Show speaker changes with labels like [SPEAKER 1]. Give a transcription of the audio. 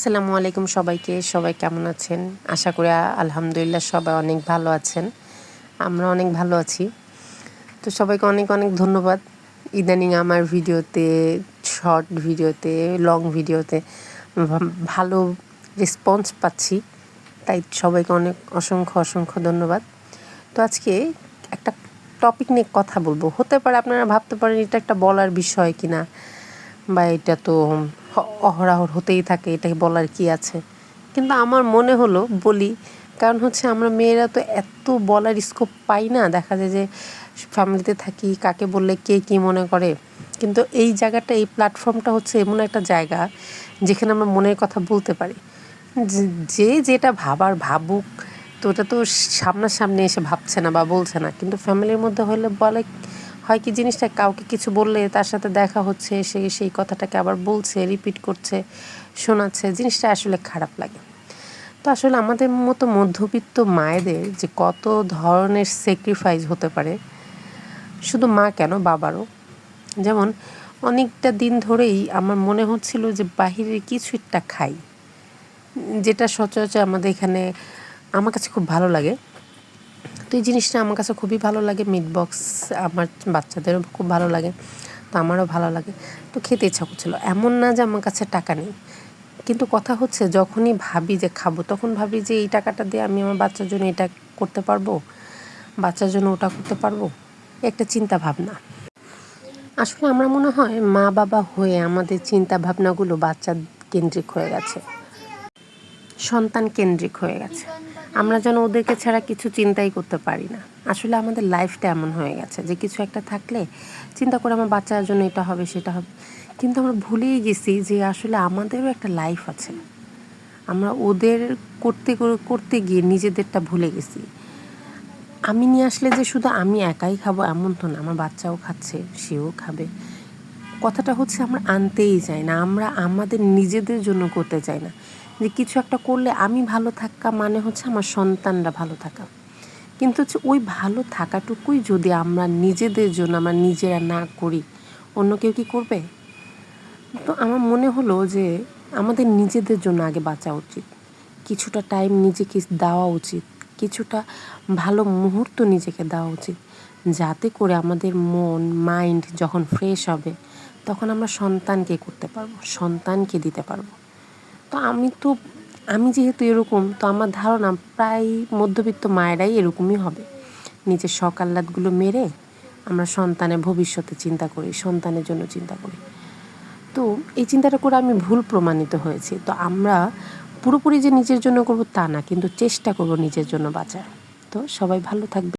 [SPEAKER 1] আসসালামু আলাইকুম সবাই কেমন আছেন? আশা করি আলহামদুলিল্লাহ সবাই অনেক ভালো আছেন। আমরা অনেক ভালো আছি। তো সবাইকে অনেক অনেক ধন্যবাদ। ইদানিং আমার ভিডিওতে, শর্ট ভিডিওতে, লং ভিডিওতে ভালো রেসপন্স পাচ্ছি। তাই সবাইকে অনেক অসংখ্য ধন্যবাদ। তো আজকে একটা টপিক নিয়ে কথা বলবো। হতে পারে আপনারা ভাবতে পারেন এটা একটা বলার বিষয় কিনা, বা এটা তো অহরহ হতেই থাকে, এটাকে বলার কি আছে। কিন্তু আমার মনে হলো বলি, কারণ হচ্ছে আমরা মেয়েরা তো এত বলার স্কোপ পাই না। দেখা যায় যে ফ্যামিলিতে থাকি, কাকে বললে কে কী মনে করে। কিন্তু এই জায়গাটা, এই প্ল্যাটফর্মটা হচ্ছে এমন একটা জায়গা যেখানে আমরা মনের কথা বলতে পারি। যে যেটা ভাবার ভাবুক, তো ওটা তো সামনাসামনি এসে ভাবছে না বা বলছে না। কিন্তু ফ্যামিলির মধ্যে হলে বলে হয় কি, জিনিসটা কাউকে কিছু বললে তার সাথে দেখা হচ্ছে, সে সেই কথাটাকে আবার বলছে, রিপিট করছে, শোনাচ্ছে, জিনিসটা আসলে খারাপ লাগে। তো আসলে আমাদের মতো মধ্যবিত্ত মায়েদের যে কত ধরনের স্যাক্রিফাইস হতে পারে, শুধু মা কেন, বাবারও। যেমন অনেকটা দিন ধরেই আমার মনে হচ্ছিল যে বাহিরের কিছু একটা খাই, যেটা সচরাচর আমাদের এখানে আমার কাছে খুব ভালো লাগে। তো এই জিনিসটা আমার কাছে খুবই ভালো লাগে। মিট বক্স আমার বাচ্চাদেরও খুব ভালো লাগে, তো আমারও ভালো লাগে। তো খেতে ইচ্ছা করছিল। এমন না যে আমার কাছে টাকা নেই, কিন্তু কথা হচ্ছে যখনই ভাবি যে খাবো, তখন ভাবি যে এই টাকাটা দিয়ে আমি আমার বাচ্চার জন্য এটা করতে পারবো, বাচ্চার জন্য ওটা করতে পারবো। একটা চিন্তা ভাবনা। আসলে আমার মনে হয় মা বাবা হয়ে আমাদের চিন্তা ভাবনাগুলো বাচ্চা কেন্দ্রিক হয়ে গেছে, সন্তান কেন্দ্রিক হয়ে গেছে। আমরা যেন ওদেরকে ছাড়া কিছু চিন্তাই করতে পারি না। আসলে আমাদের লাইফটা এমন হয়ে গেছে যে কিছু একটা থাকলে চিন্তা করে আমার বাচ্চার জন্য এটা হবে, সেটা হবে। কিন্তু আমরা ভুলেই গেছি যে আসলে আমাদেরও একটা লাইফ আছে। আমরা ওদের করতে গিয়ে নিজেদেরটা ভুলে গেছি। আমি নিয়ে আসলে যে শুধু আমি একাই খাবো এমন তো না, আমার বাচ্চাও খাচ্ছে, সেও খাবে। কথাটা হচ্ছে আমরা আনতেই চাই না, আমরা আমাদের নিজেদের জন্য করতে চাই না। যে কিছু একটা করলে আমি ভালো থাকা মানে হচ্ছে আমার সন্তানরা ভালো থাকা। কিন্তু হচ্ছে ওই ভালো থাকাটুকুই যদি আমরা নিজেদের জন্য আমরা নিজেরা না করি, অন্য কেউ কি করবে? তো আমার মনে হলো যে আমাদের নিজেদের জন্য আগে বাঁচা উচিত, কিছুটা টাইম নিজেকে দেওয়া উচিত, কিছুটা ভালো মুহূর্ত নিজেকে দেওয়া উচিত, যাতে করে আমাদের মন মাইন্ড যখন ফ্রেশ হবে তখন আমরা সন্তানকে করতে পারবো, সন্তানকে দিতে পারবো। তো আমি যেহেতু এরকম, তো আমার ধারণা প্রায় মধ্যবিত্ত মায়েরাই এরকমই হবে। নিজের শখ আহ্লাদগুলো মেরে আমরা সন্তানের ভবিষ্যতে চিন্তা করি, সন্তানের জন্য চিন্তা করি। তো এই চিন্তাটা করে আমি ভুল প্রমাণিত হয়েছি। তো আমরা পুরোপুরি যে নিজের জন্য করব তা না, কিন্তু চেষ্টা করব নিজের জন্য বাঁচার। তো সবাই ভালো থাকবে।